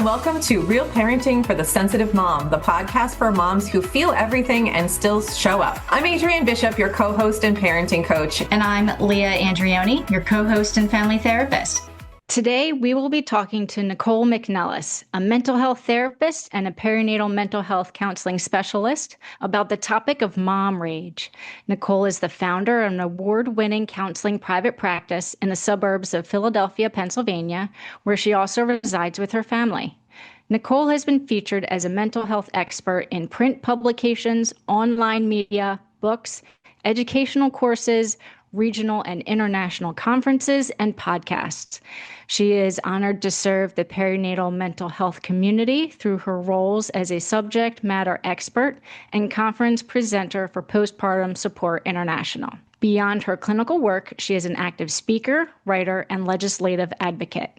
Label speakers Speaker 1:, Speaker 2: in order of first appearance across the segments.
Speaker 1: welcome to Real Parenting for the Sensitive Mom, the podcast for moms who feel everything and still show up. I'm Adrienne Bishop, your co-host and parenting coach.
Speaker 2: And I'm Leah Andrioni, your co-host and family therapist. Today, we will be talking to Nicole McNellis, a mental health therapist and a perinatal mental health counseling specialist, about the topic of mom rage. Nicole is the founder of an award-winning counseling private practice in the suburbs of Philadelphia, Pennsylvania, where she also resides with her family. Nicole has been featured as a mental health expert in print publications, online media, books, educational courses, regional and international conferences, and podcasts. She is honored to serve the perinatal mental health community through her roles as a subject matter expert and conference presenter for Postpartum Support International. Beyond her clinical work, she is an active speaker, writer, and legislative advocate.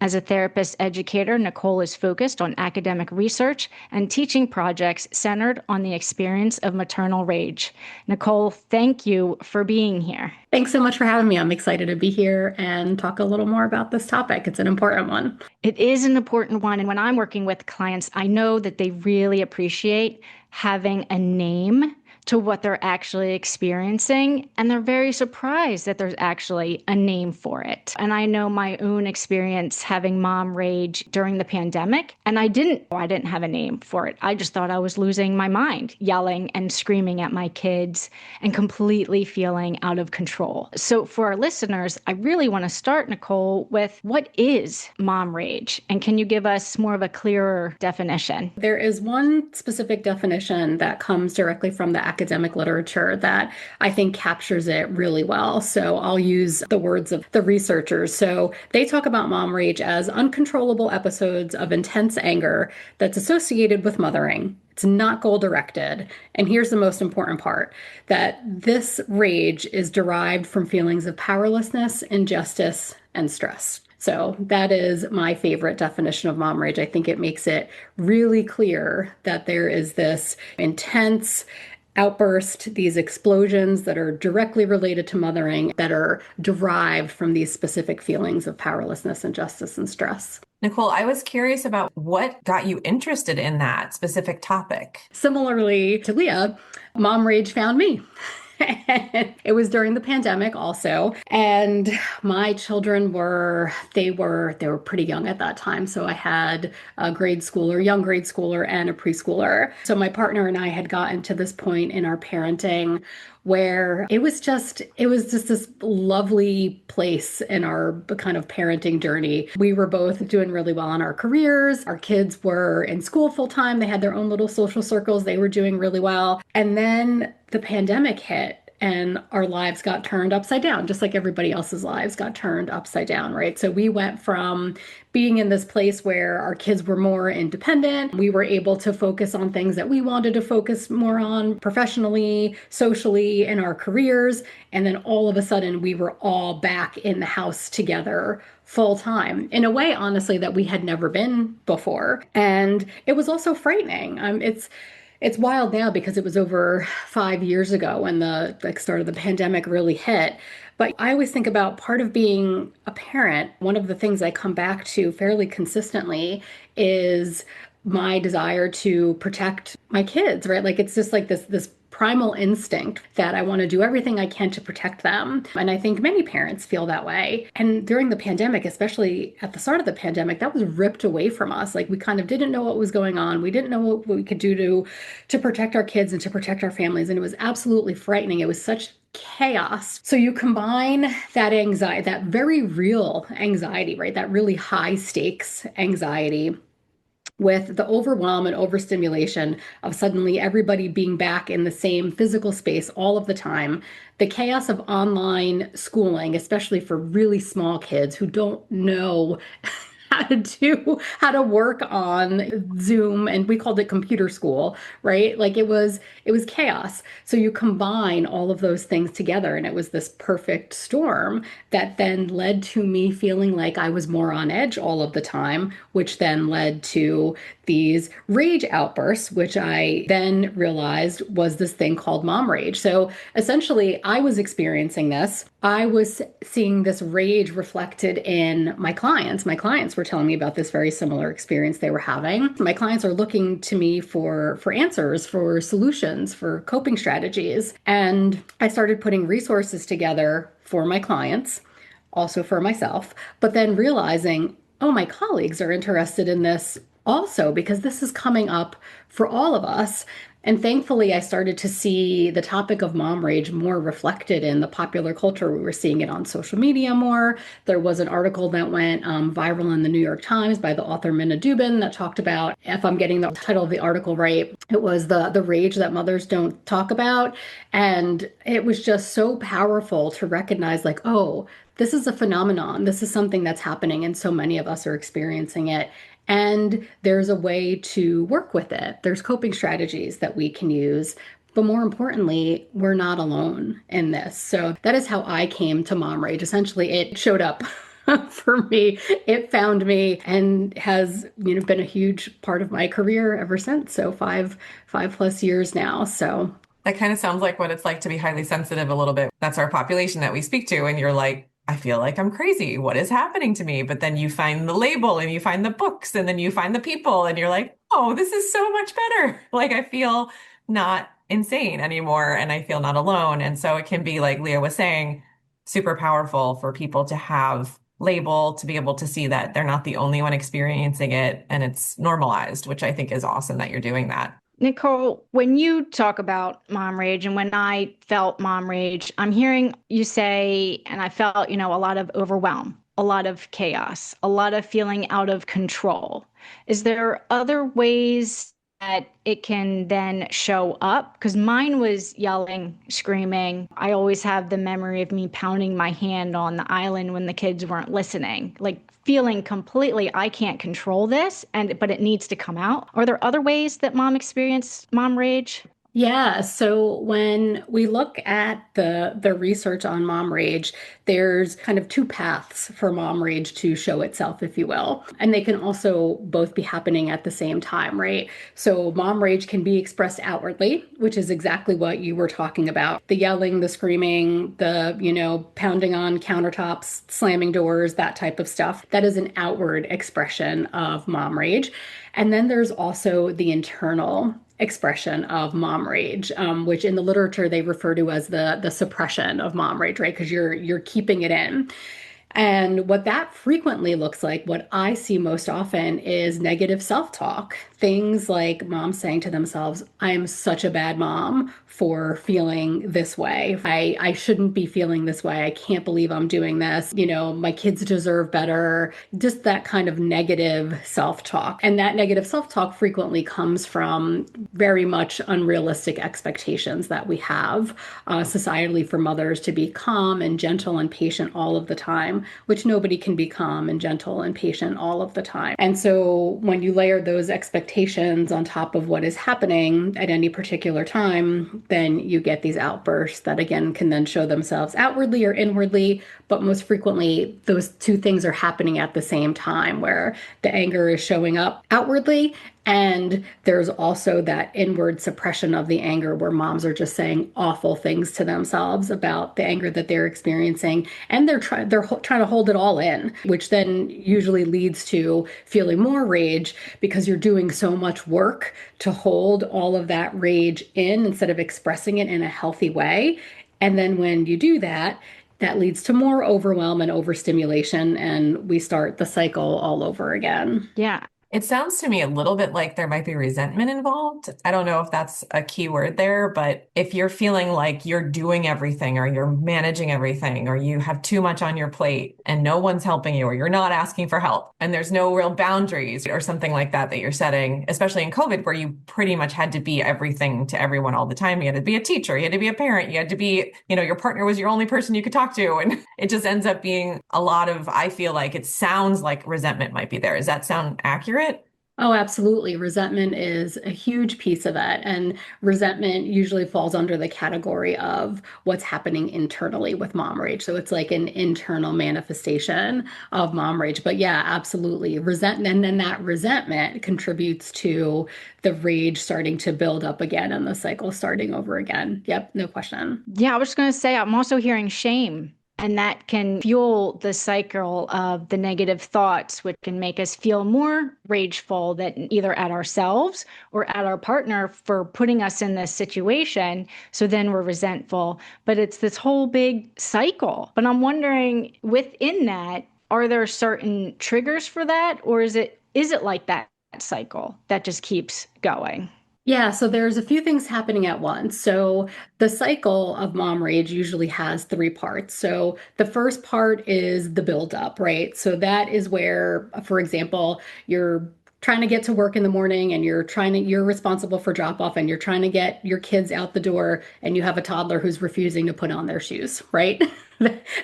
Speaker 2: As a therapist educator, Nicole is focused on academic research and teaching projects centered on the experience of maternal rage. Nicole, thank you for being here.
Speaker 3: Thanks so much for having me. I'm excited to be here and talk a little more about this topic. It's an important one.
Speaker 2: It is an important one. And when I'm working with clients, I know that they really appreciate having a name to what they're actually experiencing. And they're very surprised that there's actually a name for it. And I know my own experience having mom rage during the pandemic, and I didn't have a name for it. I just thought I was losing my mind, yelling and screaming at my kids and completely feeling out of control. So for our listeners, I really want to start, Nicole, with what is mom rage? And can you give us more of a clearer definition?
Speaker 3: There is one specific definition that comes directly from the academic literature that I think captures it really well. So I'll use the words of the researchers. So they talk about mom rage as uncontrollable episodes of intense anger that's associated with mothering. It's not goal-directed. And here's the most important part, that this rage is derived from feelings of powerlessness, injustice, and stress. So that is my favorite definition of mom rage. I think it makes it really clear that there is this intense outburst, these explosions that are directly related to mothering that are derived from these specific feelings of powerlessness, injustice, and stress.
Speaker 1: Nicole, I was curious about what got you interested in that specific topic.
Speaker 3: Similarly to Leah, mom rage found me. It was during the pandemic also. And my children were pretty young at that time. So I had a young grade schooler and a preschooler. So my partner and I had gotten to this point in our parenting where it was just this lovely place in our kind of parenting journey. We were both doing really well in our careers. Our kids were in school full time. They had their own little social circles. They were doing really well. And then the pandemic hit and our lives got turned upside down, just like everybody else's lives got turned upside down, right? So we went from being in this place where our kids were more independent. We were able to focus on things that we wanted to focus more on professionally, socially, in our careers. And then all of a sudden we were all back in the house together full time in a way, honestly, that we had never been before. And it was also frightening. It's wild now because it was over 5 years ago when the start of the pandemic really hit. But I always think about part of being a parent. One of the things I come back to fairly consistently is my desire to protect my kids, right? Like it's just like this primal instinct that I want to do everything I can to protect them. And I think many parents feel that way. And during the pandemic, especially at the start of the pandemic, that was ripped away from us. Like we kind of didn't know what was going on. We didn't know what we could do to protect our kids and to protect our families. And it was absolutely frightening. It was such chaos. So you combine that anxiety, that very real anxiety, right? That really high stakes anxiety with the overwhelm and overstimulation of suddenly everybody being back in the same physical space all of the time, the chaos of online schooling, especially for really small kids who don't know how to work on Zoom, and we called it computer school, right? Like it was chaos. So you combine all of those things together, and it was this perfect storm that then led to me feeling like I was more on edge all of the time, which then led to these rage outbursts, which I then realized was this thing called mom rage. So essentially, I was experiencing this. I was seeing this rage reflected in my clients. My clients were were telling me about this very similar experience they were having. My clients are looking to me for answers, for solutions, for coping strategies. And I started putting resources together for my clients, also for myself, but then realizing, oh, my colleagues are interested in this also because this is coming up for all of us. And thankfully, I started to see the topic of mom rage more reflected in the popular culture. We were seeing it on social media more. There was an article that went viral in the New York Times by the author Minna Dubin that talked about, if I'm getting the title of the article right, it was the rage that mothers don't talk about. And it was just so powerful to recognize, like, oh, this is a phenomenon. This is something that's happening, and so many of us are experiencing it. And there's a way to work with it. There's coping strategies that we can use. But more importantly, we're not alone in this. So that is how I came to Mom Rage. Essentially, it showed up for me. It found me and has, been a huge part of my career ever since. So five plus years now. So
Speaker 1: that kind of sounds like what it's like to be highly sensitive a little bit. That's our population that we speak to. And you're like, I feel like I'm crazy. What is happening to me? But then you find the label and you find the books and then you find the people and you're like, oh, this is so much better. Like I feel not insane anymore and I feel not alone. And so it can be, like Leah was saying, super powerful for people to have label, to be able to see that they're not the only one experiencing it and it's normalized, which I think is awesome that you're doing that.
Speaker 2: Nicole, when you talk about mom rage and when I felt mom rage, I'm hearing you say, and I felt, a lot of overwhelm, a lot of chaos, a lot of feeling out of control. Is there other ways that it can then show up? Because mine was yelling, screaming. I always have the memory of me pounding my hand on the island when the kids weren't listening, like feeling completely, I can't control this, but it needs to come out. Are there other ways that mom experienced mom rage?
Speaker 3: Yeah, so when we look at the research on mom rage, there's kind of two paths for mom rage to show itself, if you will. And they can also both be happening at the same time, right? So mom rage can be expressed outwardly, which is exactly what you were talking about. The yelling, the screaming, the, pounding on countertops, slamming doors, that type of stuff. That is an outward expression of mom rage. And then there's also the internal expression of mom rage, which in the literature they refer to as the suppression of mom rage, right? Because you're keeping it in. And what that frequently looks like, what I see most often, is negative self-talk. Things like moms saying to themselves, I'm such a bad mom for feeling this way. I shouldn't be feeling this way. I can't believe I'm doing this. My kids deserve better. Just that kind of negative self-talk. And that negative self-talk frequently comes from very much unrealistic expectations that we have societally for mothers to be calm and gentle and patient all of the time, which nobody can be calm and gentle and patient all of the time. And so when you layer those expectations on top of what is happening at any particular time, then you get these outbursts that again can then show themselves outwardly or inwardly, but most frequently those two things are happening at the same time, where the anger is showing up outwardly and there's also that inward suppression of the anger where moms are just saying awful things to themselves about the anger that they're experiencing. And they're trying to hold it all in, which then usually leads to feeling more rage because you're doing so much work to hold all of that rage in instead of expressing it in a healthy way. And then when you do that, that leads to more overwhelm and overstimulation, and we start the cycle all over again.
Speaker 2: Yeah.
Speaker 1: It sounds to me a little bit like there might be resentment involved. I don't know if that's a key word there, but if you're feeling like you're doing everything or you're managing everything or you have too much on your plate and no one's helping you or you're not asking for help and there's no real boundaries or something like that you're setting, especially in COVID where you pretty much had to be everything to everyone all the time. You had to be a teacher, you had to be a parent, you had to be, your partner was your only person you could talk to. And it just ends up being a lot of, I feel like it sounds like resentment might be there. Does that sound accurate?
Speaker 3: Oh, absolutely. Resentment is a huge piece of it. And resentment usually falls under the category of what's happening internally with mom rage. So it's like an internal manifestation of mom rage. But yeah, absolutely. Resentment. And then that resentment contributes to the rage starting to build up again and the cycle starting over again. Yep, no question.
Speaker 2: Yeah, I was just going to say, I'm also hearing shame And that can fuel the cycle of the negative thoughts, which can make us feel more rageful that either at ourselves or at our partner for putting us in this situation. So then we're resentful. But it's this whole big cycle. But I'm wondering, within that, are there certain triggers for that? Or is it like that cycle that just keeps going?
Speaker 3: Yeah, so there's a few things happening at once. So the cycle of mom rage usually has three parts. So the first part is the buildup, right? So that is where, for example, you're trying to get to work in the morning and you're responsible for drop off and you're trying to get your kids out the door and you have a toddler who's refusing to put on their shoes, right?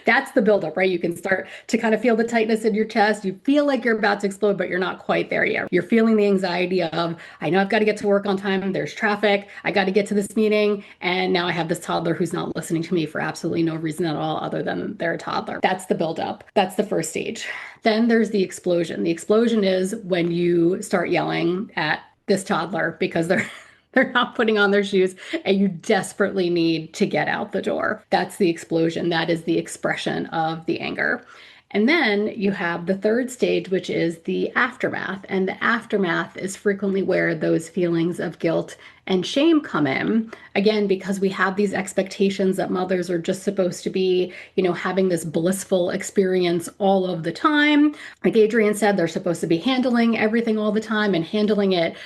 Speaker 3: That's the buildup, right? You can start to kind of feel the tightness in your chest. You feel like you're about to explode, but you're not quite there yet. You're feeling the anxiety of, I know I've got to get to work on time. There's traffic. I got to get to this meeting. And now I have this toddler who's not listening to me for absolutely no reason at all other than they're a toddler. That's the buildup. That's the first stage. Then there's the explosion. The explosion is when you start yelling at this toddler because they're not putting on their shoes and you desperately need to get out the door. That's the explosion. That is the expression of the anger. And then you have the third stage, which is the aftermath. And the aftermath is frequently where those feelings of guilt and shame come in. Again, because we have these expectations that mothers are just supposed to be, having this blissful experience all of the time. Like Adrienne said, they're supposed to be handling everything all the time and handling it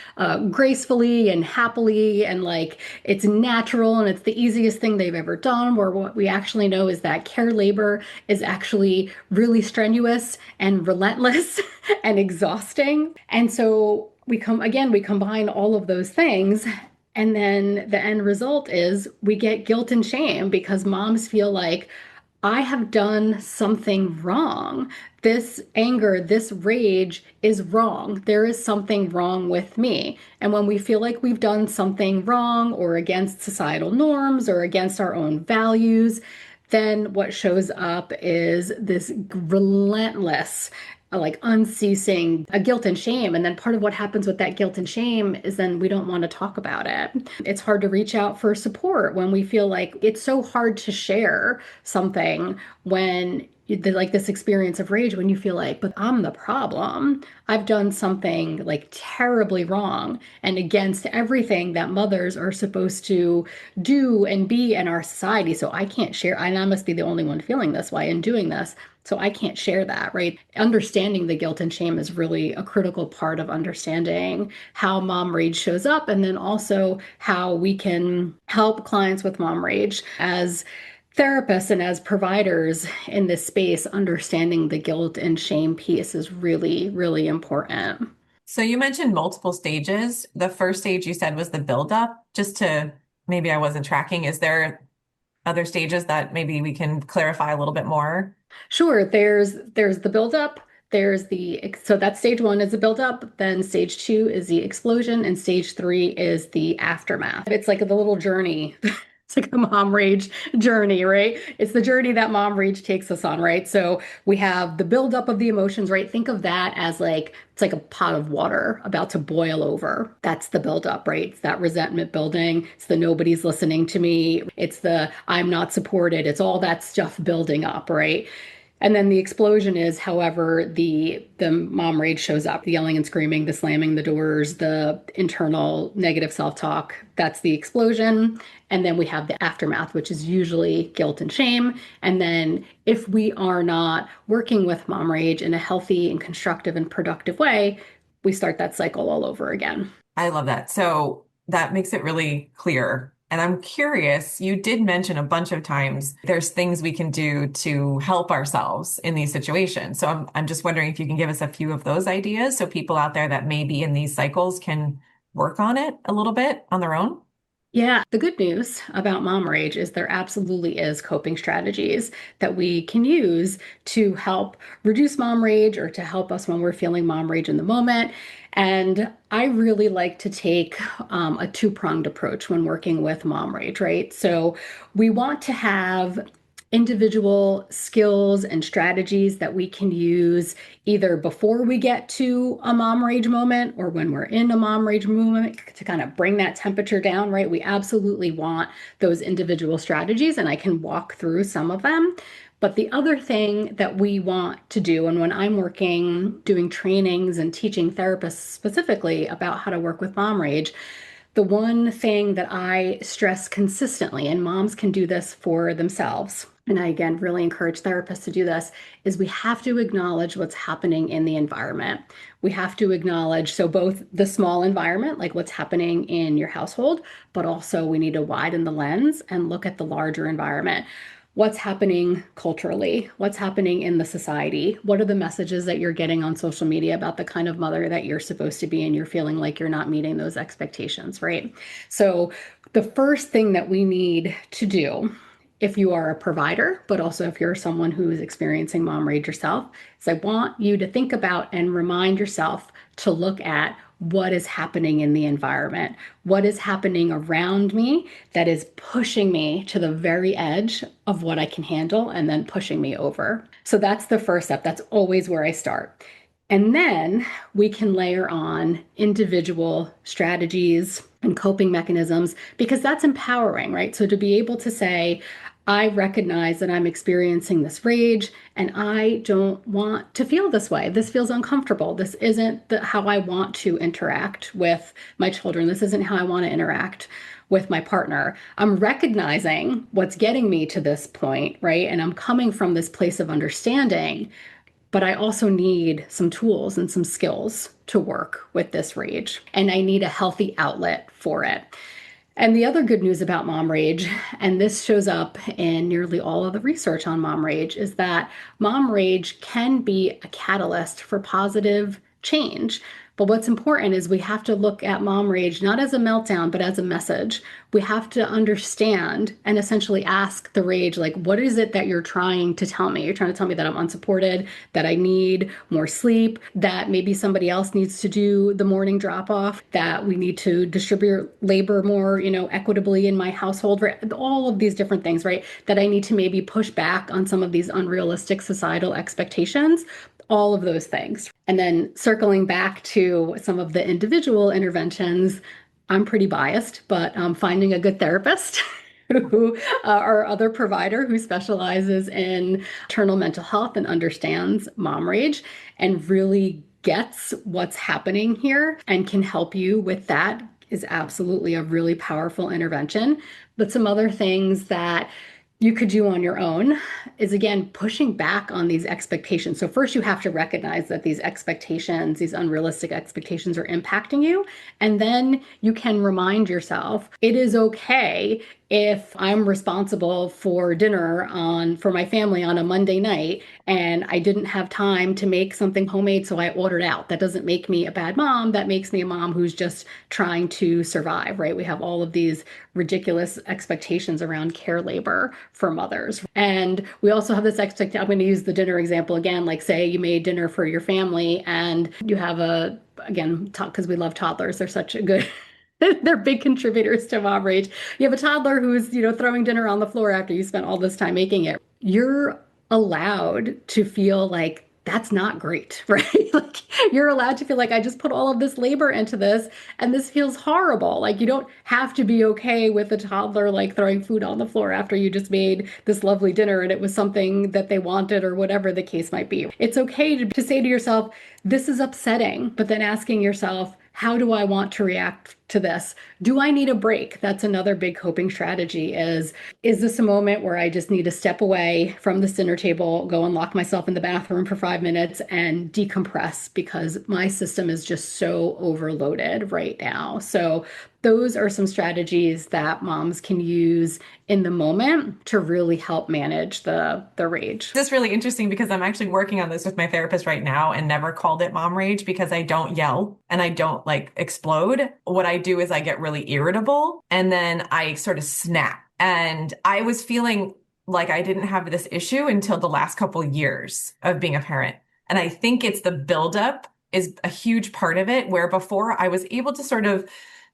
Speaker 3: gracefully and happily. And like it's natural and it's the easiest thing they've ever done. Where what we actually know is that care labor is actually really strenuous and relentless and exhausting. And so we combine all of those things. And then the end result is we get guilt and shame because moms feel like, I have done something wrong. This anger, this rage is wrong. There is something wrong with me. And when we feel like we've done something wrong or against societal norms or against our own values, then what shows up is this relentless like unceasing guilt and shame. And then part of what happens with that guilt and shame is then we don't want to talk about it. It's hard to reach out for support when we feel like it's so hard to share something when like this experience of rage when you feel like, but I'm the problem. I've done something like terribly wrong and against everything that mothers are supposed to do and be in our society. So I can't share, and I must be the only one feeling this way and doing this. So I can't share that, right? Understanding the guilt and shame is really a critical part of understanding how mom rage shows up, and then also how we can help clients with mom rage as therapists and as providers in this space. Understanding the guilt and shame piece is really, really important.
Speaker 1: So you mentioned multiple stages. The first stage you said was the buildup. Just to maybe I wasn't tracking. Is there other stages that maybe we can clarify a little bit more?
Speaker 3: Sure. There's the buildup. So that's stage one is the buildup. Then stage two is the explosion, and stage three is the aftermath. It's like the little journey. It's like a mom rage journey, right? It's the journey that mom rage takes us on, right? So we have the buildup of the emotions, right? Think of that as it's like a pot of water about to boil over. That's the buildup, right? It's that resentment building. It's the nobody's listening to me. It's the I'm not supported. It's all that stuff building up, right? And then the explosion is, however, the mom rage shows up, the yelling and screaming, the slamming the doors, the internal negative self-talk. That's the explosion. And then we have the aftermath, which is usually guilt and shame. And then if we are not working with mom rage in a healthy and constructive and productive way, we start that cycle all over again.
Speaker 1: I love that. So that makes it really clear. And I'm curious, you did mention a bunch of times there's things we can do to help ourselves in these situations. So I'm just wondering if you can give us a few of those ideas so people out there that may be in these cycles can work on it a little bit on their own.
Speaker 3: Yeah, the good news about mom rage is there absolutely is coping strategies that we can use to help reduce mom rage or to help us when we're feeling mom rage in the moment. And I really like to take a two-pronged approach when working with mom rage, right? So we want to have individual skills and strategies that we can use either before we get to a mom rage moment or when we're in a mom rage moment to kind of bring that temperature down, right? We absolutely want those individual strategies, and I can walk through some of them. But the other thing that we want to do, and when I'm working, doing trainings and teaching therapists specifically about how to work with mom rage, the one thing that I stress consistently, and moms can do this for themselves, and I again really encourage therapists to do this, is we have to acknowledge what's happening in the environment. We have to acknowledge, so both the small environment, like what's happening in your household, but also we need to widen the lens and look at the larger environment. What's happening culturally? What's happening in the society? What are the messages that you're getting on social media about the kind of mother that you're supposed to be and you're feeling like you're not meeting those expectations, right? So the first thing that we need to do, if you are a provider, but also if you're someone who is experiencing mom rage yourself, is I want you to think about and remind yourself to look at what is happening in the environment, what is happening around me that is pushing me to the very edge of what I can handle and then pushing me over. So that's the first step. That's always where I start. And then we can layer on individual strategies and coping mechanisms because that's empowering, right? So to be able to say, I recognize that I'm experiencing this rage and I don't want to feel this way. This feels uncomfortable. This isn't how I want to interact with my children. This isn't how I want to interact with my partner. I'm recognizing what's getting me to this point, right? And I'm coming from this place of understanding, but I also need some tools and some skills to work with this rage. And I need a healthy outlet for it. And the other good news about mom rage, and this shows up in nearly all of the research on mom rage, is that mom rage can be a catalyst for positive change. But what's important is we have to look at mom rage not as a meltdown, but as a message. We have to understand and essentially ask the rage, like, what is it that you're trying to tell me? You're trying to tell me that I'm unsupported, that I need more sleep, that maybe somebody else needs to do the morning drop off, that we need to distribute labor more, equitably in my household, right? All of these different things, right? That I need to maybe push back on some of these unrealistic societal expectations. All of those things. And then circling back to some of the individual interventions, I'm pretty biased, but finding a good therapist who or other provider who specializes in maternal mental health and understands mom rage and really gets what's happening here and can help you with that is absolutely a really powerful intervention. But some other things that you could do on your own is, again, pushing back on these expectations. So first you have to recognize that these expectations, these unrealistic expectations are impacting you. And then you can remind yourself, it is okay if I'm responsible for dinner for my family on a Monday night and I didn't have time to make something homemade, so I ordered out. That doesn't make me a bad mom. That makes me a mom who's just trying to survive, right? We have all of these ridiculous expectations around care labor for mothers. And we also have this expectation. I'm going to use the dinner example again, like say you made dinner for your family and you have again, because we love toddlers. They're such a good they're big contributors to mom rage. You have a toddler who's, throwing dinner on the floor after you spent all this time making it. You're allowed to feel like that's not great, right? Like you're allowed to feel like I just put all of this labor into this and this feels horrible. Like you don't have to be okay with a toddler like throwing food on the floor after you just made this lovely dinner and it was something that they wanted or whatever the case might be. It's okay to say to yourself, this is upsetting, but then asking yourself, how do I want to react to this? Do I need a break? That's another big coping strategy is this a moment where I just need to step away from this dinner table, go and lock myself in the bathroom for 5 minutes and decompress because my system is just so overloaded right now. So those are some strategies that moms can use in the moment to really help manage the rage.
Speaker 1: This is really interesting because I'm actually working on this with my therapist right now and never called it mom rage because I don't yell and I don't explode. What I do is I get really irritable and then I sort of snap. And I was feeling like I didn't have this issue until the last couple of years of being a parent. And I think it's the buildup is a huge part of it, where before I was able to sort of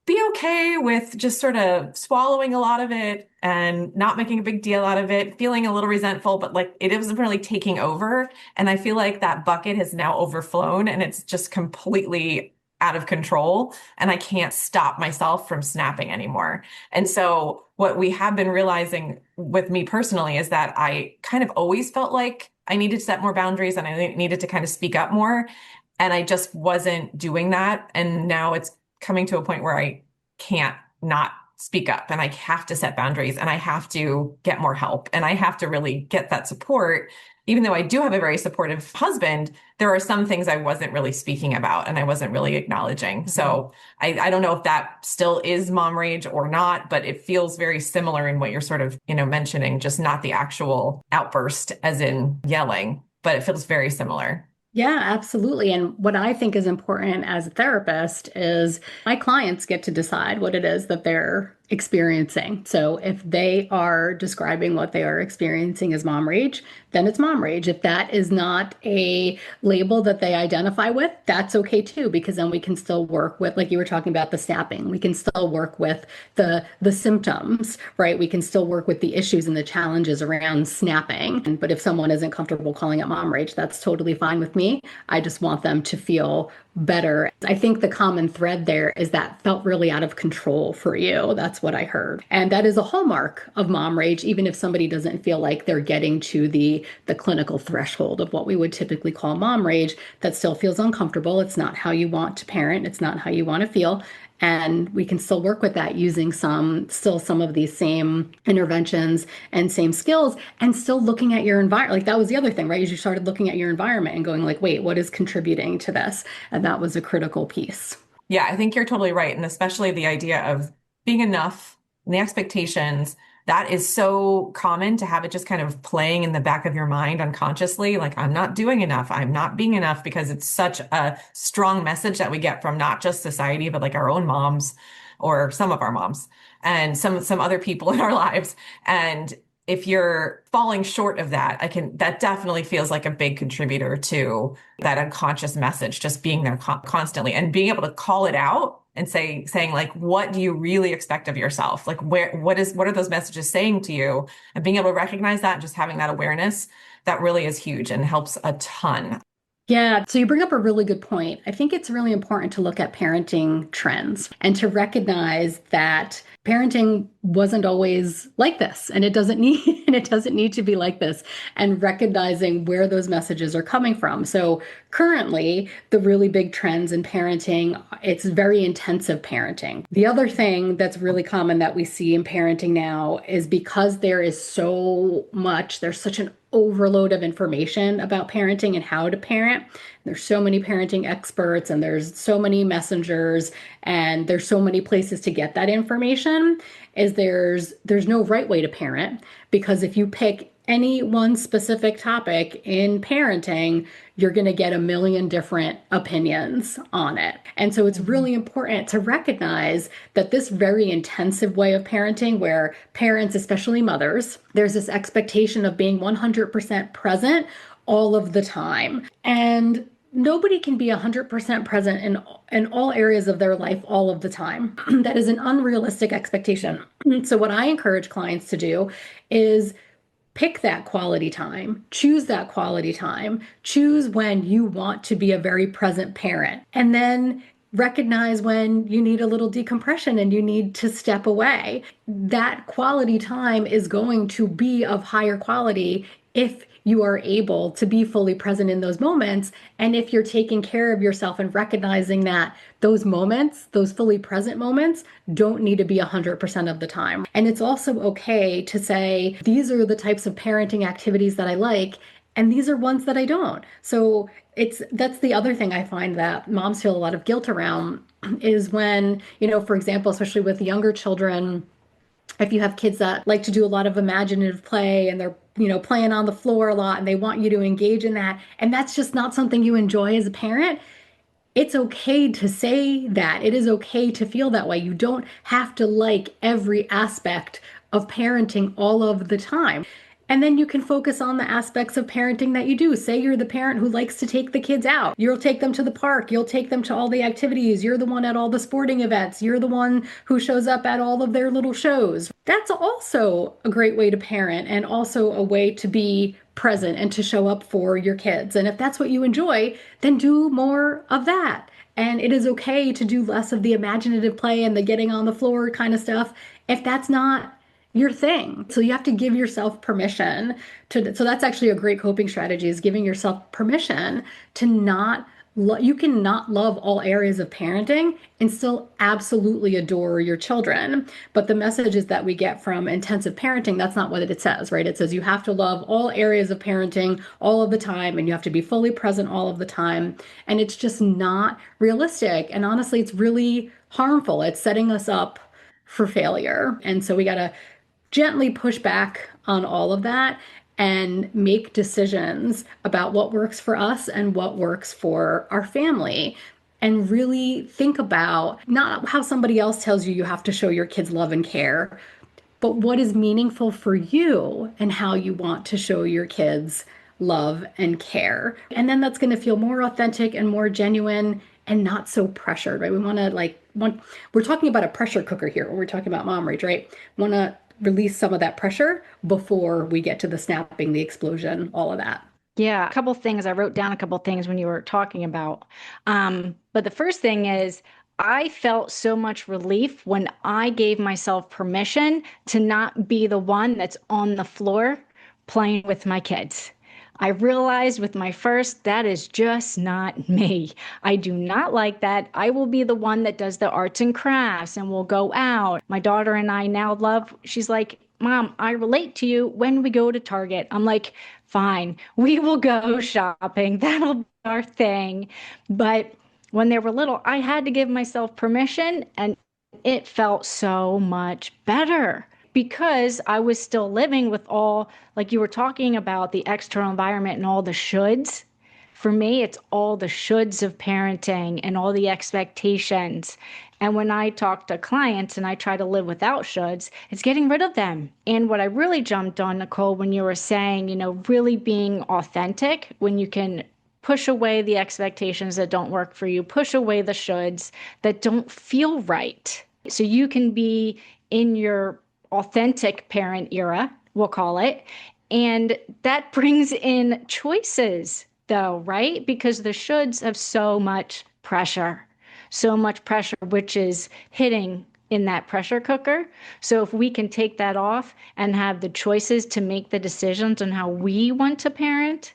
Speaker 1: be okay with just sort of swallowing a lot of it and not making a big deal out of it, feeling a little resentful, but it wasn't really taking over. And I feel like that bucket has now overflown and it's just completely out of control and I can't stop myself from snapping anymore. And so what we have been realizing with me personally is that I kind of always felt like I needed to set more boundaries and I needed to kind of speak up more. And I just wasn't doing that. And now it's coming to a point where I can't not speak up and I have to set boundaries and I have to get more help and I have to really get that support. Even though I do have a very supportive husband, there are some things I wasn't really speaking about and I wasn't really acknowledging. So I don't know if that still is mom rage or not, but it feels very similar in what you're sort of, mentioning, just not the actual outburst as in yelling, but it feels very similar.
Speaker 3: Yeah, absolutely. And what I think is important as a therapist is my clients get to decide what it is that they're experiencing. So if they are describing what they are experiencing as mom rage, then it's mom rage. If that is not a label that they identify with, that's okay too, because then we can still work with, like you were talking about the snapping, we can still work with the symptoms, right? We can still work with the issues and the challenges around snapping. But if someone isn't comfortable calling it mom rage, that's totally fine with me. I just want them to feel better. I think the common thread there is that felt really out of control for you. That's what I heard. And that is a hallmark of mom rage, even if somebody doesn't feel like they're getting to the clinical threshold of what we would typically call mom rage. That still feels uncomfortable. It's not how you want to parent. It's not how you want to feel. And we can still work with that using some of these same interventions and same skills and still looking at your environment. Like that was the other thing, right? You started looking at your environment and going like, wait, what is contributing to this? And that was a critical piece.
Speaker 1: Yeah, I think you're totally right. And especially the idea of being enough and the expectations, that is so common to have it just kind of playing in the back of your mind unconsciously. Like, I'm not doing enough. I'm not being enough because it's such a strong message that we get from not just society, but like our own moms or some of our moms and some other people in our lives. And if you're falling short of that, that definitely feels like a big contributor to that unconscious message, just being there constantly and being able to call it out and saying like, what do you really expect of yourself? Like what are those messages saying to you? And being able to recognize that, just having that awareness, that really is huge and helps a ton.
Speaker 3: Yeah, so you bring up a really good point. I think it's really important to look at parenting trends and to recognize that parenting wasn't always like this and it doesn't need to be like this, and recognizing where those messages are coming from. So currently, the really big trends in parenting, it's very intensive parenting. The other thing that's really common that we see in parenting now is because there's such an overload of information about parenting and how to parent. There's so many parenting experts and there's so many messengers and there's so many places to get that information, is there's no right way to parent, because if you pick any one specific topic in parenting, you're going to get a million different opinions on it. And so it's really important to recognize that this very intensive way of parenting, where parents, especially mothers, there's this expectation of being 100% present all of the time. And nobody can be 100% present in all areas of their life all of the time. That is an unrealistic expectation. So what I encourage clients to do is pick that quality time, choose that quality time, choose when you want to be a very present parent, and then recognize when you need a little decompression and you need to step away. That quality time is going to be of higher quality if you are able to be fully present in those moments. And if you're taking care of yourself and recognizing that those moments, those fully present moments, don't need to be 100% of the time. And it's also okay to say, these are the types of parenting activities that I like, and these are ones that I don't. So that's the other thing I find that moms feel a lot of guilt around, is when, for example, especially with younger children, if you have kids that like to do a lot of imaginative play and they're playing on the floor a lot and they want you to engage in that, and that's just not something you enjoy as a parent, it's okay to say that. It is okay to feel that way. You don't have to like every aspect of parenting all of the time. And then you can focus on the aspects of parenting that you do. Say you're the parent who likes to take the kids out. You'll take them to the park. You'll take them to all the activities. You're the one at all the sporting events. You're the one who shows up at all of their little shows. That's also a great way to parent and also a way to be present and to show up for your kids. And if that's what you enjoy, then do more of that. And it is okay to do less of the imaginative play and the getting on the floor kind of stuff if that's not your thing. So you have to give yourself permission to, so that's actually a great coping strategy, is giving yourself permission to not you can not love all areas of parenting and still absolutely adore your children. But the messages that we get from intensive parenting, that's not what it says, right? It says you have to love all areas of parenting all of the time, and you have to be fully present all of the time. And it's just not realistic. And honestly, it's really harmful. It's setting us up for failure. And so we got to gently push back on all of that and make decisions about what works for us and what works for our family. And really think about not how somebody else tells you you have to show your kids love and care, but what is meaningful for you and how you want to show your kids love and care. And then that's going to feel more authentic and more genuine and not so pressured, right? We want to we're talking about a pressure cooker here when we're talking about mom rage, right? Want to release some of that pressure before we get to the snapping, the explosion, all of that.
Speaker 2: Yeah, a couple things. I wrote down a couple things when you were talking about. But the first thing is, I felt so much relief when I gave myself permission to not be the one that's on the floor playing with my kids. I realized with my first, that is just not me. I do not like that. I will be the one that does the arts and crafts and will go out. My daughter and I now love, she's like, Mom, I relate to you when we go to Target. I'm like, fine, we will go shopping. That'll be our thing. But when they were little, I had to give myself permission, and it felt so much better because I was still living with all, like you were talking about, the external environment and all the shoulds. For me, it's all the shoulds of parenting and all the expectations. And when I talk to clients and I try to live without shoulds, it's getting rid of them. And what I really jumped on, Nicole, when you were saying, really being authentic, when you can push away the expectations that don't work for you, push away the shoulds that don't feel right. So you can be in your authentic parent era, we'll call it. And that brings in choices, though, right? Because the shoulds have so much pressure, which is hitting in that pressure cooker. So if we can take that off and have the choices to make the decisions on how we want to parent,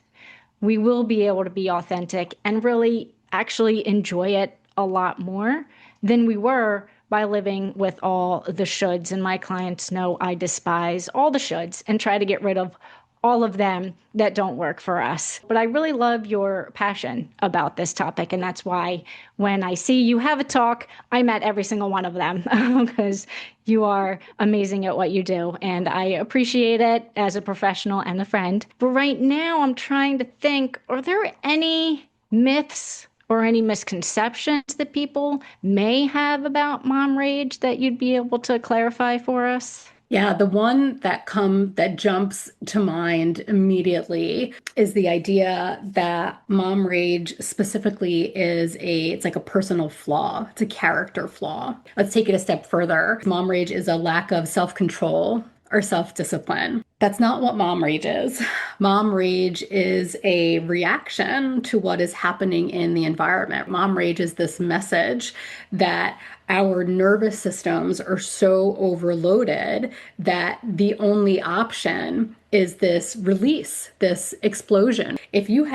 Speaker 2: we will be able to be authentic and really actually enjoy it a lot more than we were by living with all the shoulds. And my clients know I despise all the shoulds and try to get rid of all of them that don't work for us. But I really love your passion about this topic. And that's why when I see you have a talk, I'm at every single one of them because you are amazing at what you do. And I appreciate it as a professional and a friend. But right now I'm trying to think, are there any myths or any misconceptions that people may have about mom rage that you'd be able to clarify for us?
Speaker 3: Yeah, the one that jumps to mind immediately is the idea that mom rage specifically it's like a personal flaw. It's a character flaw. Let's take it a step further. Mom rage is a lack of self-control or self-discipline. That's not what mom rage is. Mom rage is a reaction to what is happening in the environment. Mom rage is this message that our nervous systems are so overloaded that the only option is this release, this explosion. If you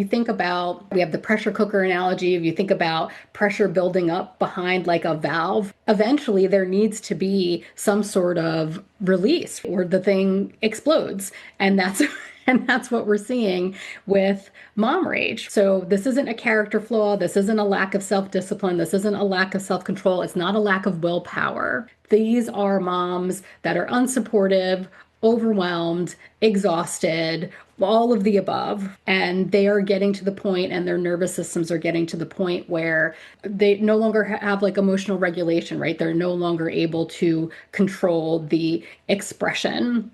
Speaker 3: think about, we have the pressure cooker analogy, if you think about pressure building up behind like a valve, eventually there needs to be some sort of release or the thing explodes. And that's what we're seeing with mom rage. So this isn't a character flaw. This isn't a lack of self-discipline. This isn't a lack of self-control. It's not a lack of willpower. These are moms that are unsupportive, overwhelmed, exhausted, all of the above. And they are getting to the point, and their nervous systems are getting to the point where they no longer have like emotional regulation, right? They're no longer able to control the expression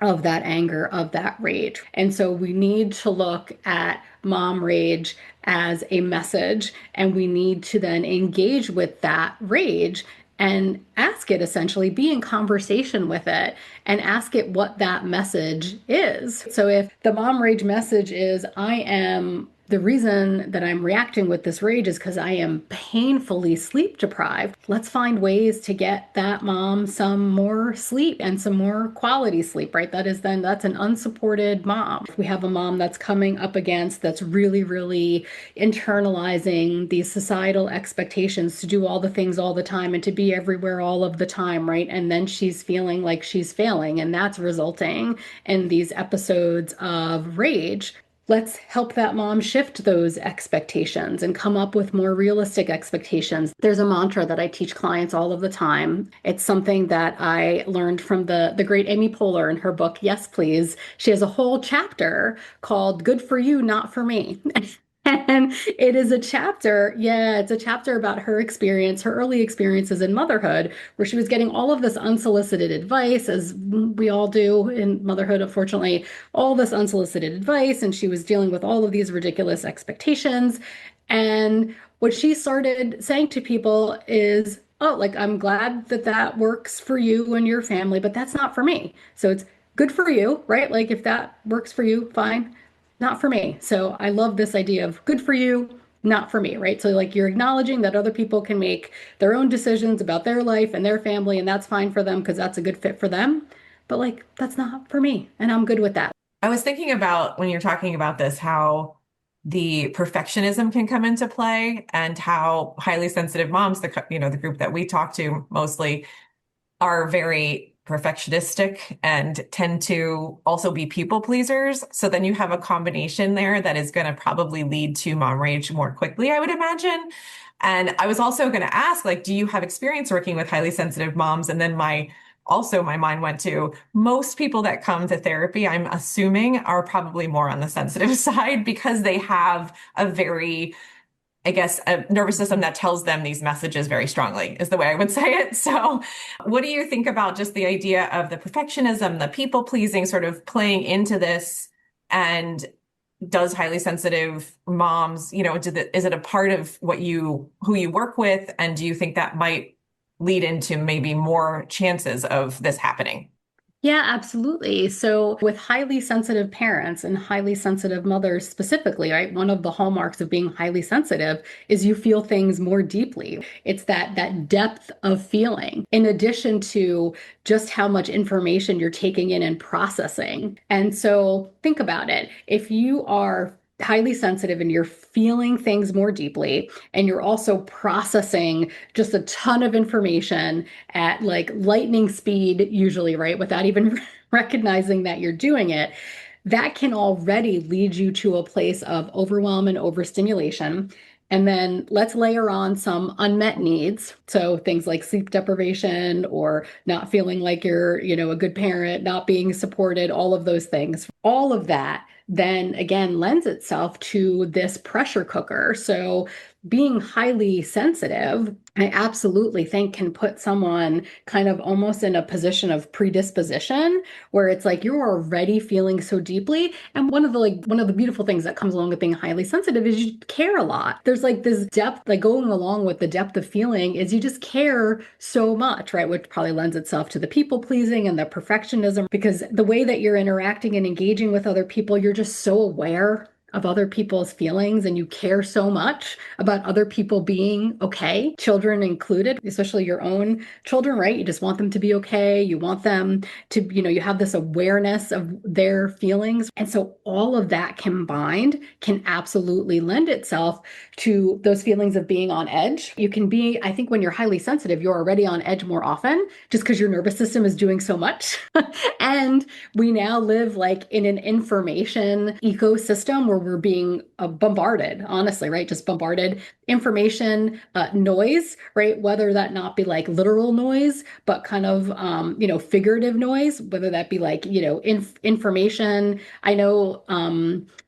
Speaker 3: of that anger, of that rage. And so we need to look at mom rage as a message, and we need to then engage with that rage and ask it essentially, be in conversation with it and ask it what that message is. So if the mom rage message is, the reason that I'm reacting with this rage is because I am painfully sleep deprived. Let's find ways to get that mom some more sleep and some more quality sleep, right? That's an unsupported mom. If we have a mom that's coming up against, that's really, really internalizing these societal expectations to do all the things all the time and to be everywhere all of the time, right? And then she's feeling like she's failing, and that's resulting in these episodes of rage. Let's help that mom shift those expectations and come up with more realistic expectations. There's a mantra that I teach clients all of the time. It's something that I learned from the great Amy Poehler in her book, Yes, Please. She has a whole chapter called Good for You, Not for Me. And it is a chapter, yeah, it's a chapter about her experience, her early experiences in motherhood, where she was getting all of this unsolicited advice, as we all do in motherhood, unfortunately, all this unsolicited advice. And she was dealing with all of these ridiculous expectations. And what she started saying to people is, oh, like, I'm glad that that works for you and your family, but that's not for me. So it's good for you, right? Like, if that works for you, fine, not for me. So I love this idea of good for you, not for me, right? So like you're acknowledging that other people can make their own decisions about their life and their family, and that's fine for them because that's a good fit for them. But like that's not for me, and I'm good with that.
Speaker 1: I was thinking about when you're talking about this, how the perfectionism can come into play and how highly sensitive moms, the group that we talk to mostly, are very perfectionistic and tend to also be people pleasers. So then you have a combination there that is going to probably lead to mom rage more quickly, I would imagine. And I was also going to ask, like, do you have experience working with highly sensitive moms? And then my mind went to most people that come to therapy, I'm assuming, are probably more on the sensitive side because they have a very, I guess, a nervous system that tells them these messages very strongly, is the way I would say it. So, what do you think about just the idea of the perfectionism, the people pleasing sort of playing into this? And does highly sensitive moms, is it a part of who you work with? And do you think that might lead into maybe more chances of this happening?
Speaker 3: Yeah, absolutely. So, with highly sensitive parents and highly sensitive mothers specifically, right? One of the hallmarks of being highly sensitive is you feel things more deeply. It's that depth of feeling, in addition to just how much information you're taking in and processing. And so, think about it. If you are highly sensitive and you're feeling things more deeply and you're also processing just a ton of information at like lightning speed usually, right, without even recognizing that you're doing it, that can already lead you to a place of overwhelm and overstimulation. And then let's layer on some unmet needs. So things like sleep deprivation or not feeling like you're, a good parent, not being supported, all of those things. All of that then again lends itself to this pressure cooker. So being highly sensitive, I absolutely think can put someone kind of almost in a position of predisposition where it's like you're already feeling so deeply. And one of the beautiful things that comes along with being highly sensitive is you care a lot. There's like this depth, like going along with the depth of feeling is you just care so much, right? Which probably lends itself to the people pleasing and the perfectionism because the way that you're interacting and engaging with other people, you're just so aware of other people's feelings and you care so much about other people being okay, children included, especially your own children, right? You just want them to be okay. You want them to, you have this awareness of their feelings. And so all of that combined can absolutely lend itself to those feelings of being on edge. You can be, I think when you're highly sensitive, you're already on edge more often just because your nervous system is doing so much. And we now live like in an information ecosystem where we're being bombarded, honestly, right? Just bombarded information, noise, right? Whether that not be like literal noise, but kind of, figurative noise, whether that be like, information. I know,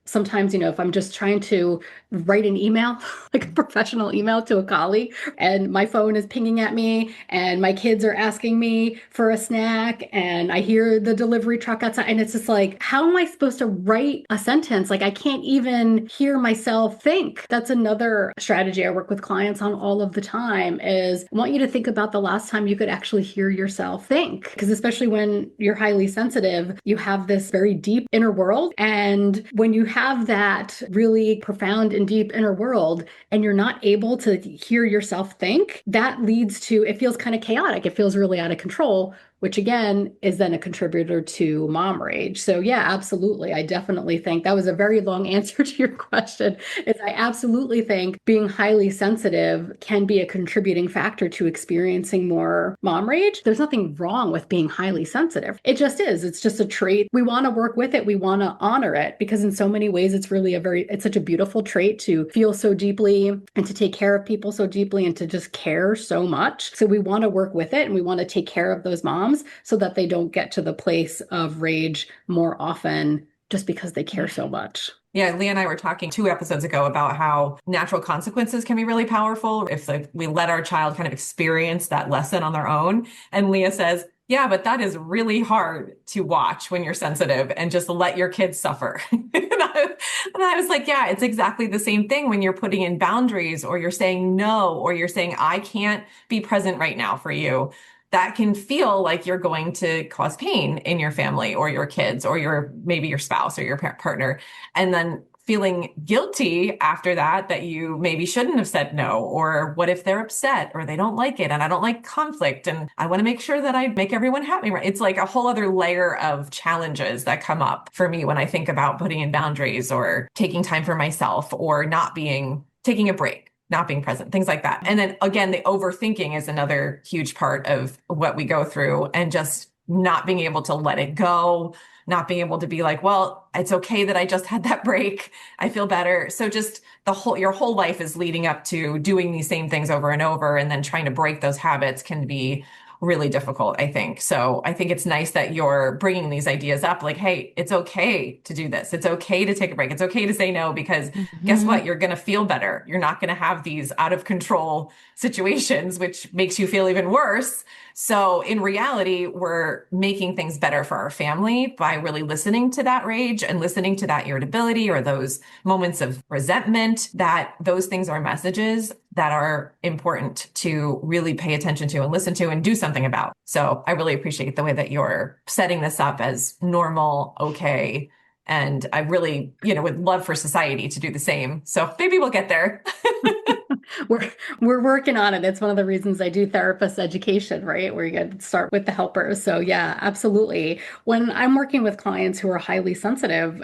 Speaker 3: sometimes, if I'm just trying to write an email, like a professional email to a colleague, and my phone is pinging at me, and my kids are asking me for a snack, and I hear the delivery truck outside, and it's just like, how am I supposed to write a sentence? Like, I can't even hear myself think. That's another strategy I work with clients on all of the time is I want you to think about the last time you could actually hear yourself think. Because especially when you're highly sensitive, you have this very deep inner world. And when you have that really profound and deep inner world and you're not able to hear yourself think, that leads to, it feels kind of chaotic. It feels really out of control, which again is then a contributor to mom rage. So yeah, absolutely. I definitely think that was a very long answer to your question. Is I absolutely think being highly sensitive can be a contributing factor to experiencing more mom rage. There's nothing wrong with being highly sensitive. It just is. It's just a trait. We want to work with it. We want to honor it because in so many ways, it's really it's such a beautiful trait to feel so deeply and to take care of people so deeply and to just care so much. So we want to work with it and we want to take care of those moms so that they don't get to the place of rage more often just because they care so much.
Speaker 1: Yeah, Leah and I were talking 2 episodes ago about how natural consequences can be really powerful if we let our child kind of experience that lesson on their own. And Leah says, yeah, but that is really hard to watch when you're sensitive and just let your kids suffer. And I was like, yeah, it's exactly the same thing when you're putting in boundaries or you're saying no, or you're saying, I can't be present right now for you. That can feel like you're going to cause pain in your family or your kids or maybe your spouse or your partner. And then feeling guilty after that you maybe shouldn't have said no, or what if they're upset or they don't like it and I don't like conflict and I want to make sure that I make everyone happy. Right? It's like a whole other layer of challenges that come up for me when I think about putting in boundaries or taking time for myself or taking a break, not being present, things like that. And then again, the overthinking is another huge part of what we go through and just not being able to let it go, not being able to be like, well, it's okay that I just had that break. I feel better. So just your whole life is leading up to doing these same things over and over. And then trying to break those habits can be really difficult, I think. So I think it's nice that you're bringing these ideas up like, hey, it's okay to do this. It's okay to take a break. It's okay to say no, because guess what? You're going to feel better. You're not going to have these out of control situations, which makes you feel even worse. So in reality, we're making things better for our family by really listening to that rage and listening to that irritability or those moments of resentment, that those things are messages that are important to really pay attention to and listen to and do something about. So I really appreciate the way that you're setting this up as normal, okay. And I really, would love for society to do the same. So maybe we'll get there.
Speaker 3: We're working on it. It's one of the reasons I do therapist education, right? Where you get to start with the helpers. So yeah, absolutely. When I'm working with clients who are highly sensitive,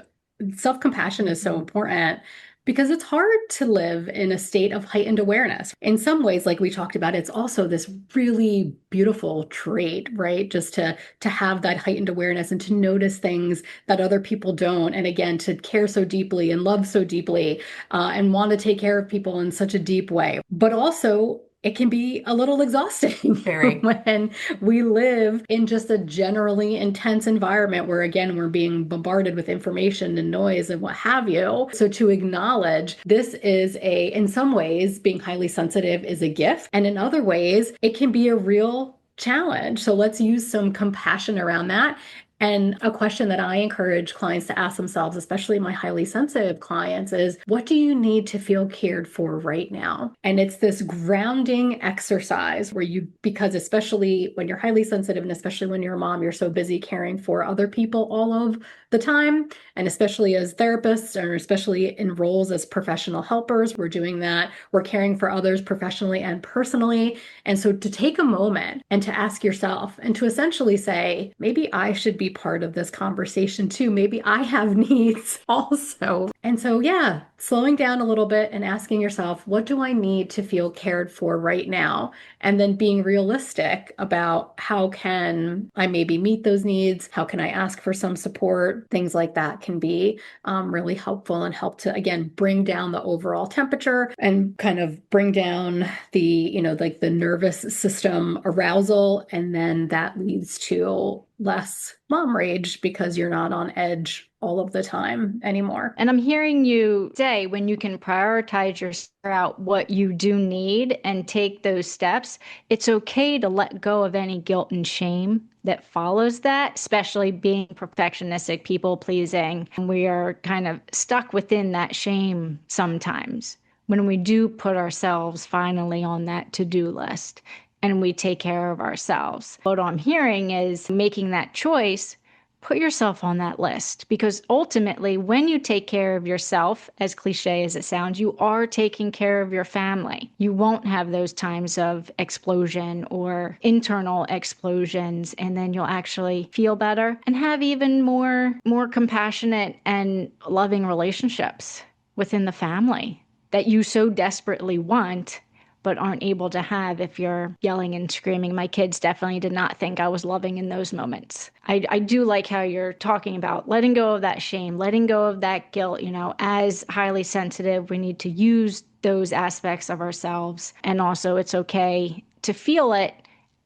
Speaker 3: self-compassion is so important because it's hard to live in a state of heightened awareness. In some ways, like we talked about, it's also this really beautiful trait, right? Just to have that heightened awareness and to notice things that other people don't. And again, to care so deeply and love so deeply and want to take care of people in such a deep way. But also, it can be a little exhausting when we live in just a generally intense environment where, again, we're being bombarded with information and noise and what have you. So to acknowledge this is in some ways, being highly sensitive is a gift. And in other ways, it can be a real challenge. So let's use some compassion around that. And a question that I encourage clients to ask themselves, especially my highly sensitive clients, is what do you need to feel cared for right now? And it's this grounding exercise where because especially when you're highly sensitive and especially when you're a mom, you're so busy caring for other people all of the time. And especially as therapists, or especially in roles as professional helpers, we're doing that. We're caring for others professionally and personally. And so to take a moment and to ask yourself and to essentially say, maybe I should be part of this conversation too. Maybe I have needs also. And so, yeah, slowing down a little bit and asking yourself, what do I need to feel cared for right now? And then being realistic about how can I maybe meet those needs? How can I ask for some support? Things like that can be really helpful and help to, again, bring down the overall temperature and kind of bring down the, like the nervous system arousal. And then that leads to less mom rage because you're not on edge all of the time anymore.
Speaker 2: And I'm hearing you say when you can prioritize yourself out what you do need and take those steps, it's okay to let go of any guilt and shame that follows that, especially being perfectionistic, people pleasing. We are kind of stuck within that shame sometimes when we do put ourselves finally on that to-do list and we take care of ourselves. What I'm hearing is making that choice. Put yourself on that list because ultimately, when you take care of yourself, as cliche as it sounds, you are taking care of your family. You won't have those times of explosion or internal explosions, and then you'll actually feel better and have even more compassionate and loving relationships within the family that you so desperately want but aren't able to have if you're yelling and screaming. My kids definitely did not think I was loving in those moments. I do like how you're talking about letting go of that shame, letting go of that guilt. As highly sensitive, we need to use those aspects of ourselves. And also, it's okay to feel it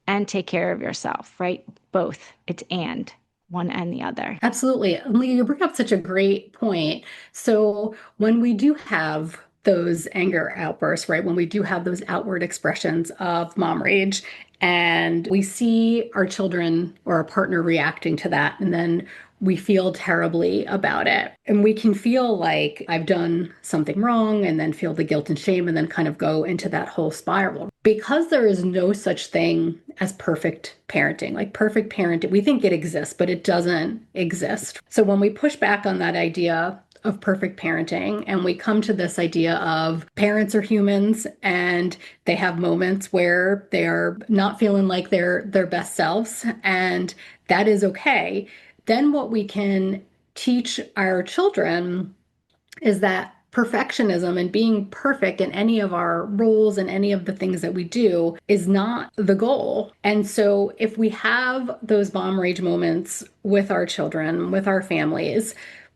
Speaker 2: and take care of yourself, right? Both. It's and one and the other.
Speaker 3: Absolutely. And Leah, you bring up such a great point. So when we do have those anger outbursts, right? When we do have those outward expressions of mom rage, and we see our children or our partner reacting to that, and then we feel terribly about it. And we can feel like I've done something wrong, and then feel the guilt and shame, and then kind of go into that whole spiral. Because there is no such thing as perfect parenting, like perfect parenting, we think it exists, but it doesn't exist. So when we push back on that idea of perfect parenting and we come to this idea of parents are humans and they have moments where they are not feeling like their best selves, and that is okay, then what we can teach our children is that perfectionism and being perfect in any of our roles and any of the things that we do is not the goal. And so if we have those mom rage moments with our children, with our families,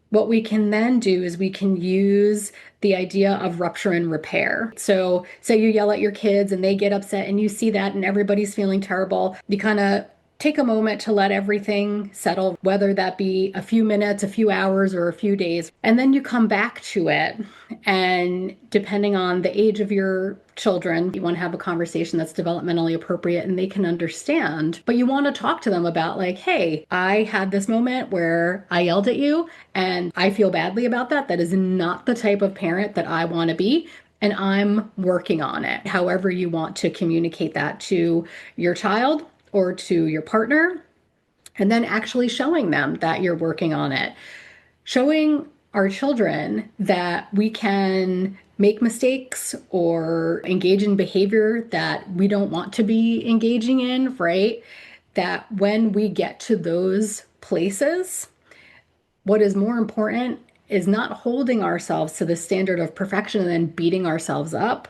Speaker 3: what we can then do is we can use the idea of rupture and repair. So say you yell at your kids and they get upset and you see that and everybody's feeling terrible. You kind of take a moment to let everything settle, whether that be a few minutes, a few hours, or a few days. And then you come back to it. And depending on the age of your children, you want to have a conversation that's developmentally appropriate and they can understand. But you want to talk to them about, like, hey, I had this moment where I yelled at you and I feel badly about that. That is not the type of parent that I want to be. And I'm working on it. However, you want to communicate that to your child or to your partner, and then actually showing them that you're working on it. Showing our children that we can make mistakes or engage in behavior that we don't want to be engaging in, right? That when we get to those places, what is more important is not holding ourselves to the standard of perfection and then beating ourselves up.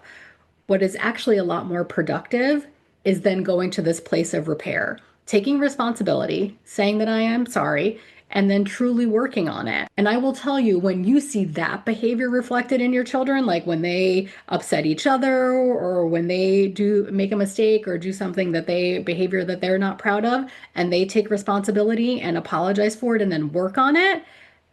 Speaker 3: What is actually a lot more productive is then going to this place of repair, taking responsibility, saying that I am sorry, and then truly working on it. And I will tell you, when you see that behavior reflected in your children, like when they upset each other or when they do make a mistake or do something behavior that they're not proud of, and they take responsibility and apologize for it and then work on it,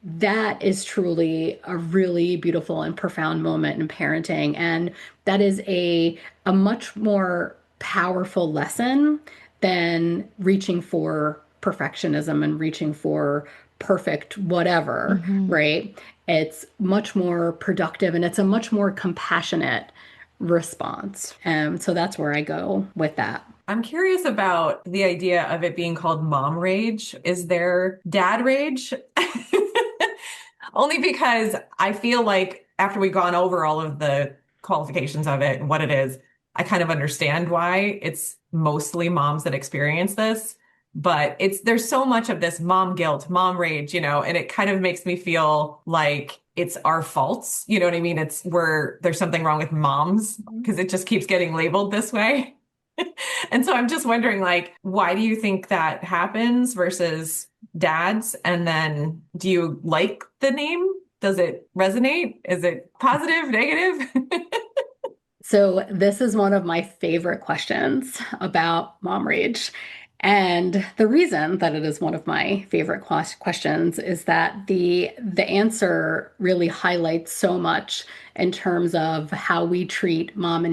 Speaker 3: that is truly a really beautiful and profound moment in parenting. And that is a much more powerful lesson than reaching for perfectionism and reaching for perfect whatever, right? It's much more productive and it's a much more compassionate response. And so that's where I go with that.
Speaker 1: I'm curious about the idea of it being called mom rage. Is there dad rage? Only because I feel like after we've gone over all of the qualifications of it and what it is, I kind of understand why it's mostly moms that experience this. But there's so much of this mom guilt, mom rage, and it kind of makes me feel like it's our faults. You know what I mean? There's something wrong with moms because it just keeps getting labeled this way. And so I'm just wondering, like, why do you think that happens versus dads? And then do you like the name? Does it resonate? Is it positive, negative?
Speaker 3: So this is one of my favorite questions about mom rage. And the reason that it is one of my favorite questions is that the answer really highlights so much in terms of how we treat moms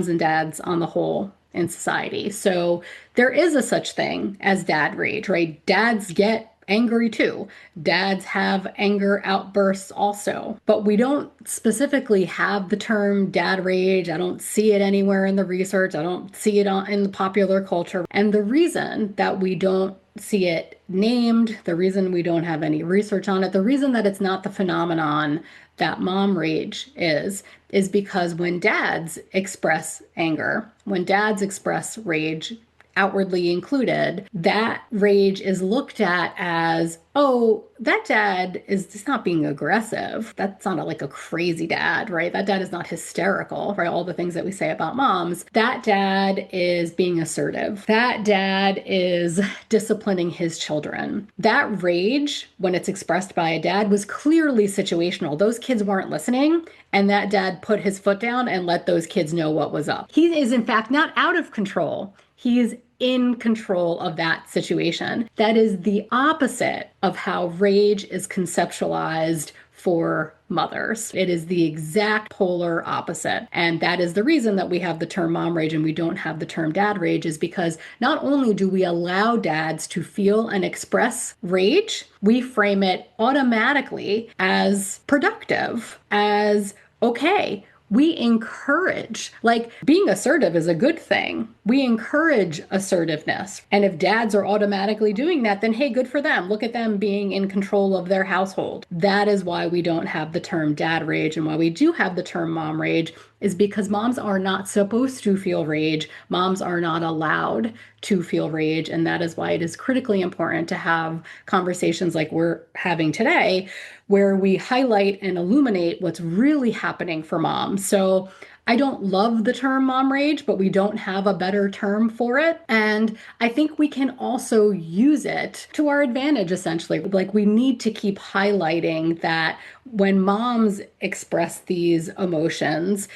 Speaker 3: and dads on the whole in society. So there is a such thing as dad rage, right? Dads get angry too. Dads have anger outbursts also, but we don't specifically have the term dad rage. I don't see it anywhere in the research. I don't see it in the popular culture. And the reason that we don't see it named, the reason we don't have any research on it, the reason that it's not the phenomenon that mom rage is because when dads express anger, when dads express rage, outwardly included, that rage is looked at as, oh, that dad is just not being aggressive. That's not like a crazy dad, right? That dad is not hysterical, right? All the things that we say about moms. That dad is being assertive. That dad is disciplining his children. That rage, when it's expressed by a dad, was clearly situational. Those kids weren't listening, and that dad put his foot down and let those kids know what was up. He is, in fact, not out of control. He is in control of that situation. That is the opposite of how rage is conceptualized for mothers. It is the exact polar opposite. And that is the reason that we have the term mom rage and we don't have the term dad rage, is because not only do we allow dads to feel and express rage, we frame it automatically as productive, as okay. We encourage, like being assertive is a good thing. We encourage assertiveness. And if dads are automatically doing that, then hey, good for them. Look at them being in control of their household. That is why we don't have the term dad rage. And why we do have the term mom rage is because moms are not supposed to feel rage. Moms are not allowed to feel rage. And that is why it is critically important to have conversations like we're having today, where we highlight and illuminate what's really happening for moms. So I don't love the term mom rage, but we don't have a better term for it. And I think we can also use it to our advantage, essentially. Like we need to keep highlighting that when moms express these emotions,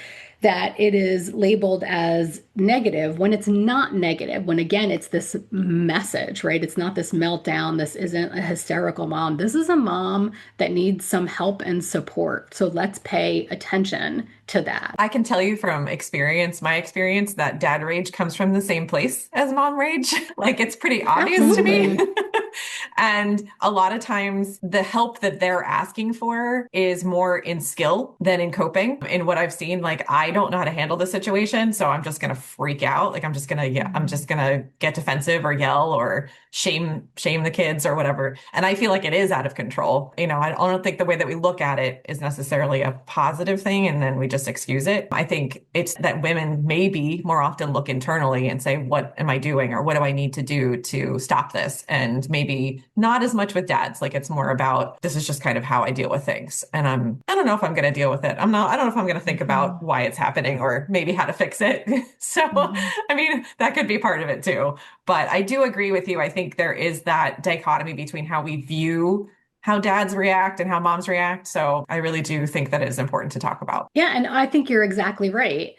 Speaker 3: that it is labeled as negative when it's not negative, when again, it's this message, right? It's not this meltdown. This isn't a hysterical mom. This is a mom that needs some help and support. So let's pay attention to that.
Speaker 1: I can tell you from experience, my experience, that dad rage comes from the same place as mom rage. Like it's pretty obvious to me. And a lot of times the help that they're asking for is more in skill than in coping. In what I've seen, like I don't know how to handle the situation, so I'm just gonna freak out. Like I'm just gonna get defensive or yell or shame the kids or whatever. And I feel like it is out of control. I don't think the way that we look at it is necessarily a positive thing, and then we just excuse it. I think it's that women maybe more often look internally and say, what am I doing? Or what do I need to do to stop this? And maybe not as much with dads. Like it's more about, this is just kind of how I deal with things. And I don't know if I'm going to deal with it. I don't know if I'm going to think about why it's happening or maybe how to fix it. So, I mean, that could be part of it too. But I do agree with you. I think there is that dichotomy between how we view how dads react and how moms react. So I really do think that it is important to talk about.
Speaker 3: Yeah, and I think you're exactly right.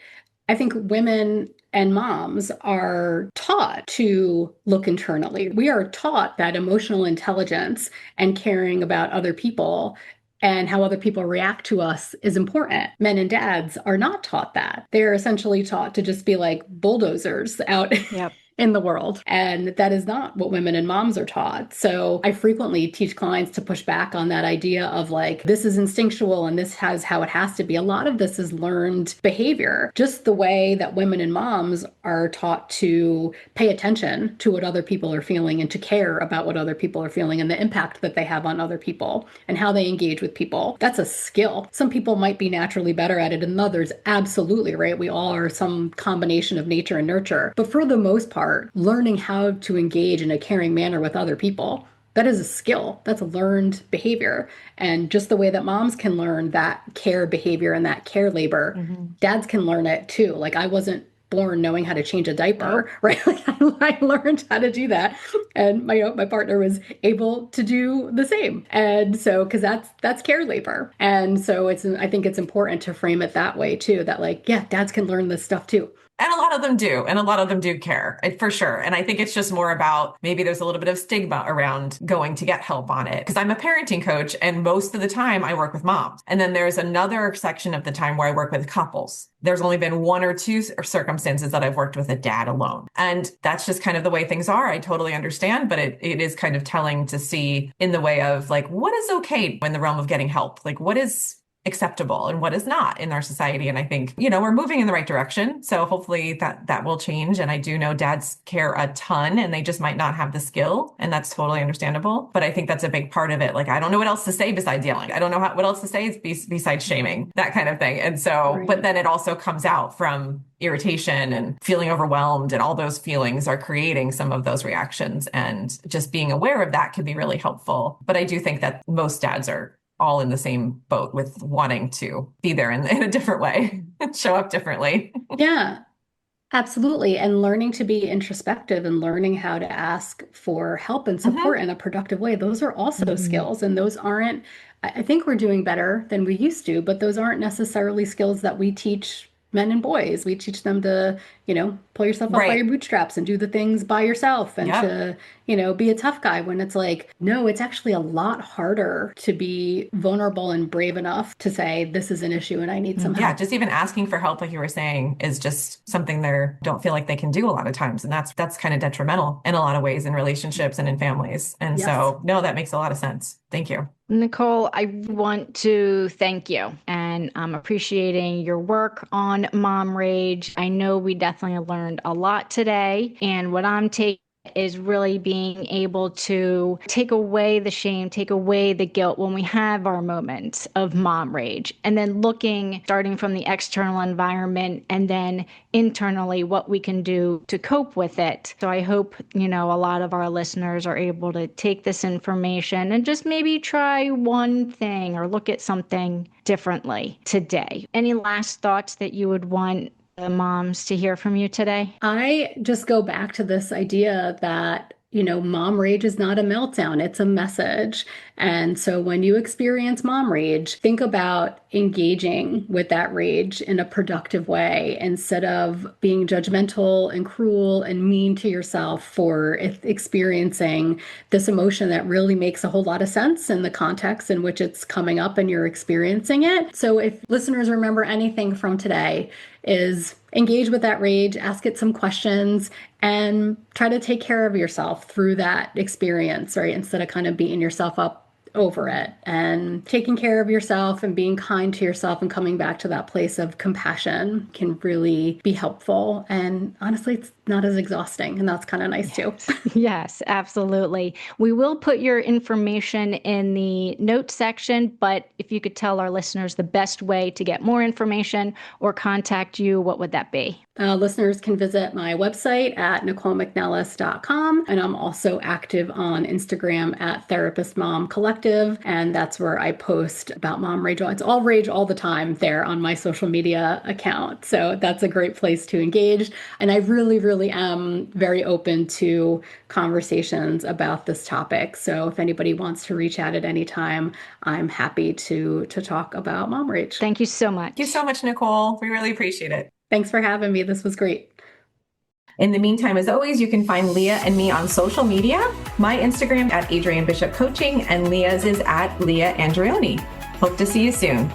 Speaker 3: I think women and moms are taught to look internally. We are taught that emotional intelligence and caring about other people and how other people react to us is important. Men and dads are not taught that. They're essentially taught to just be like bulldozers out. Yep. In the world. And that is not what women and moms are taught. So I frequently teach clients to push back on that idea of like, this is instinctual and this has how it has to be. A lot of this is learned behavior, just the way that women and moms are taught to pay attention to what other people are feeling and to care about what other people are feeling and the impact that they have on other people and how they engage with people. That's a skill. Some people might be naturally better at it than others. Absolutely, right? We all are some combination of nature and nurture. But for the most part, learning how to engage in a caring manner with other people, that is a skill. That's a learned behavior. And just the way that moms can learn that care behavior and that care labor, dads can learn it too. Like I wasn't born knowing how to change a diaper, right? Like I learned how to do that. And my partner was able to do the same. And so, cause that's care labor. And so I think it's important to frame it that way too, that like, yeah, dads can learn this stuff too.
Speaker 1: And a lot of them do. And a lot of them do care, for sure. And I think it's just more about maybe there's a little bit of stigma around going to get help on it. Because I'm a parenting coach, and most of the time I work with moms. And then there's another section of the time where I work with couples. There's only been one or two circumstances that I've worked with a dad alone. And that's just kind of the way things are. I totally understand, but it is kind of telling to see in the way of like, what is okay in the realm of getting help? Like, what is acceptable and what is not in our society. And I think, we're moving in the right direction. So hopefully that will change. And I do know dads care a ton and they just might not have the skill. And that's totally understandable. But I think that's a big part of it. Like, I don't know what else to say besides yelling. I don't know what else to say besides shaming, that kind of thing. And so,
Speaker 3: Right.
Speaker 1: But then it also comes out from irritation and feeling overwhelmed, and all those feelings are creating some of those reactions. And just being aware of that can be really helpful. But I do think that most dads are all in the same boat with wanting to be there in a different way and show up differently.
Speaker 3: Yeah, absolutely. And learning to be introspective and learning how to ask for help and support in a productive way. Those are also skills. And those aren't, I think we're doing better than we used to, but those aren't necessarily skills that we teach men and boys. We teach them to, pull yourself up by your bootstraps and do the things by yourself and to, be a tough guy, when it's like, no, it's actually a lot harder to be vulnerable and brave enough to say, this is an issue and I need some help.
Speaker 1: Yeah, just even asking for help, like you were saying, is just something they don't feel like they can do a lot of times. And that's kind of detrimental in a lot of ways in relationships and in families. And so, no, that makes a lot of sense. Thank you.
Speaker 2: Nicole, I want to thank you, and I'm appreciating your work on mom rage. I know we definitely learned a lot today, and what I'm taking is really being able to take away the shame, take away the guilt when we have our moments of mom rage, and then starting from the external environment and then internally what we can do to cope with it. So I hope, a lot of our listeners are able to take this information and just maybe try one thing or look at something differently today. Any last thoughts that you would want the moms to hear from you today?
Speaker 3: I just go back to this idea that, mom rage is not a meltdown, it's a message. And so when you experience mom rage, think about engaging with that rage in a productive way instead of being judgmental and cruel and mean to yourself for experiencing this emotion that really makes a whole lot of sense in the context in which it's coming up and you're experiencing it. So if listeners remember anything from today, is engage with that rage, ask it some questions, and try to take care of yourself through that experience, right? Instead of kind of beating yourself up over it, and taking care of yourself and being kind to yourself and coming back to that place of compassion can really be helpful. And honestly, it's not as exhausting, and that's kind of nice too.
Speaker 2: Yes, absolutely. We will put your information in the notes section, but if you could tell our listeners the best way to get more information or contact you, what would that be?
Speaker 3: Listeners can visit my website at NicoleMcNellis.com. And I'm also active on Instagram at Therapist Mom Collective. And that's where I post about mom rage. It's all rage all the time there on my social media account. So that's a great place to engage. And I really, really am very open to conversations about this topic. So if anybody wants to reach out at any time, I'm happy to talk about mom rage.
Speaker 2: Thank you so much.
Speaker 1: Thank you so much, Nicole. We really appreciate it.
Speaker 3: Thanks for having me. This was great.
Speaker 1: In the meantime, as always, you can find Leah and me on social media. My Instagram at Adrienne Bishop Coaching, and Leah's is at Leah Andreoni. Hope to see you soon.